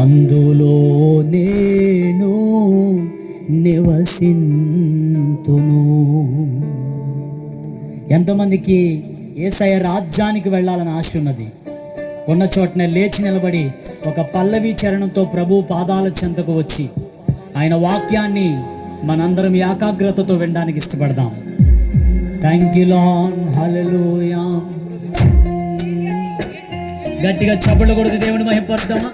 అందులో నేను నివసింతును. ఎంతమందికి యేసయ్య రాజ్యానికి వెళ్ళాలని ఆశ ఉన్నది? ఉన్న చోటనే లేచి నిలబడి ఒక పల్లవి చరణంతో ప్రభు పాదాల చెంతకు వచ్చి ఆయన వాక్యాన్ని మనందరం ఏకాగ్రతతో వినడానికి ఇష్టపడదాం. థ్యాంక్ యూ లార్డ్, హల్లెలూయా. గట్టిగా చప్పట్లు కొడుతూ దేవుని మహిమపరుద్దామా?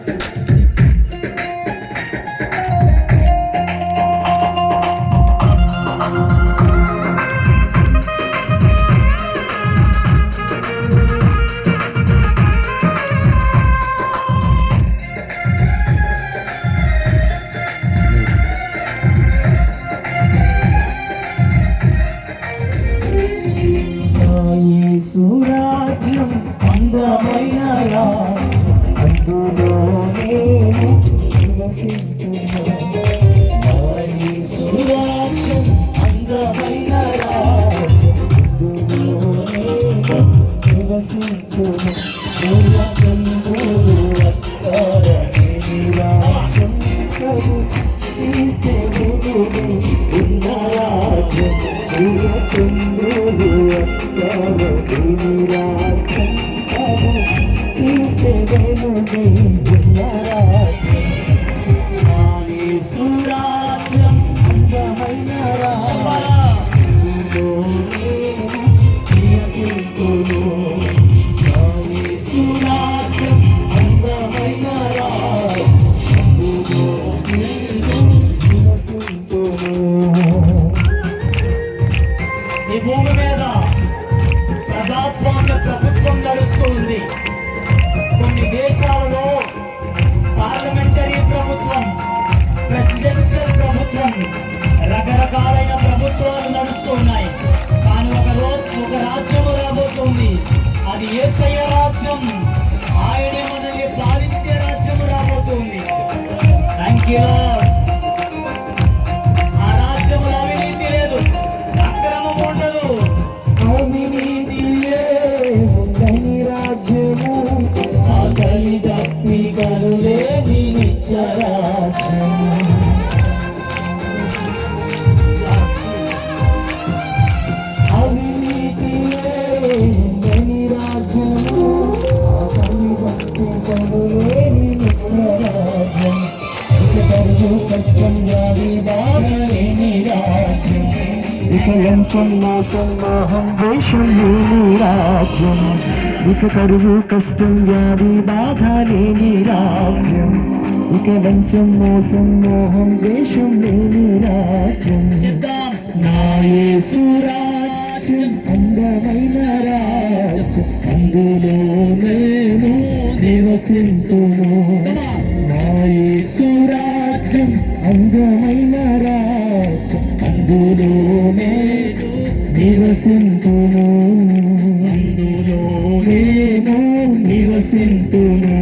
సురాజ్యం అందమైన అందులో నేను నివసింతును. సురాజ్యం అందమైన అందులో నేను నివసింతును. సూర్యచంద్రుడు అక్కరని రాజ్యం ప్రభు క్రీస్తే వెలుగే ఉన్న రాజ్యం. సూర్యచంద్రుడు అక్కరని రాజ్యం ప్రభు క్రీస్తే వెలుగే ఉన్న రాజ్యం. నా యేసు రాజ్యం అందమైన రాజ్యంలో నేను నివసింతును. నా యేసు రాజ్యం అందమైన రాజ్యంలో నేను నివసింతును. ఈ భూమి మీద ప్రజాస్వామ్య ప్రభుత్వం నడుస్తుంది. కొన్ని దేశాలలో పార్లమెంటరీ ప్రభుత్వం, ప్రెసిడెన్షియల్ ప్రభుత్వం, రకరకాలైన ప్రభుత్వాలు నడుస్తున్నాయి. కానీ ఒక రాజ్యం రాబోతుంది. అది యేసయ్య రాజ్యం. ఆయనే మనల్ని పాలించే రాజ్యం రాబోతుంది. Thank you lord. ఆ రాజ్యంలో అవినీతి లేదు, అక్రమం ఉండదు. అవినీతి లేని రాజ్యము, ఆకలి దప్పికలు లేని నిత్య రాజ్యం. అవినీతి లేని రాజ్యము, ఆకలి దప్పికలు లేని నిత్య రాజ్యం. ఇక బరువు కష్టం వ్యాధి బాధ లేని రాజ్యం. ఇక లంచం మోసం మోహం ద్వేషం లేని రాజ్యం. ఇక కరువు కష్టం వ్యాధి బాధ లేని రాజ్యం. ఇక లంచం మోసం మోహం ద్వేషం లేని రాజ్యం. నా యేసు రాజ్యం అందమైన రాజ్యం, అందులో నేను నివసింతును. నా యేసు రాజ్యం అందమైన రాజ్యం, అందులో నేను నివసింతును. అందులో నేను నివసింతును.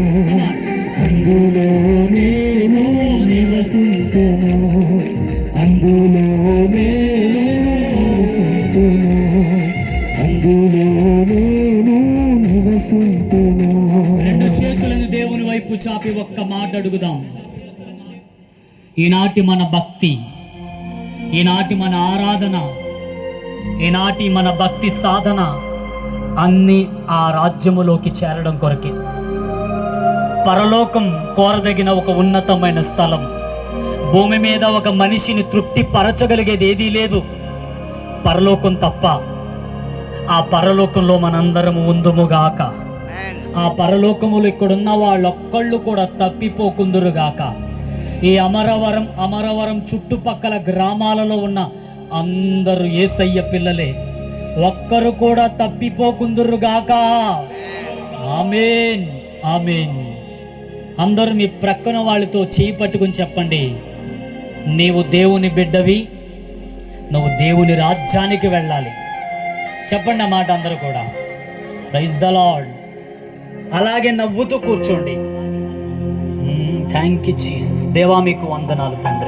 అందులో నేను నివసింతును. అందులో నేను నివసింతును. అందులో నేను నివసింతును. రెండు చేతులను దేవుని వైపు చాపి ఒక్క మాట అడుగుదాం. ఈనాటి మన భక్తి, ఈనాటి మన ఆరాధన, ఈనాటి మన భక్తి సాధన అన్నీ ఆ రాజ్యములోకి చేరడం కొరకే. పరలోకం కోరదగిన ఒక ఉన్నతమైన స్థలం. భూమి మీద ఒక మనిషిని తృప్తి పరచగలిగేది ఏదీ లేదు, పరలోకం తప్ప. ఆ పరలోకంలో మనందరము ఉందుముగాక. ఆ పరలోకములు ఇక్కడున్న వాళ్ళొక్కళ్ళు కూడా తప్పిపోకుందురుగాక. ఈ అమరవరం చుట్టుపక్కల గ్రామాలలో ఉన్న అందరూ యేసయ్య పిల్లలే, ఒక్కరు కూడా తప్పిపోకుందురుగాక. ఆమేన్, ఆమేన్. అందరూ మీ ప్రక్కన వాళ్ళతో చేయి పట్టుకుని చెప్పండి, నీవు దేవుని బిడ్డవి, నువ్వు దేవుని రాజ్యానికి వెళ్ళాలి. చెప్పండి ఆ మాట అందరూ కూడా. Praise the lord. అలాగే నవ్వుతూ కూర్చోండి. Thank you Jesus. దేవా మీకు వందనాలు తండ్రి.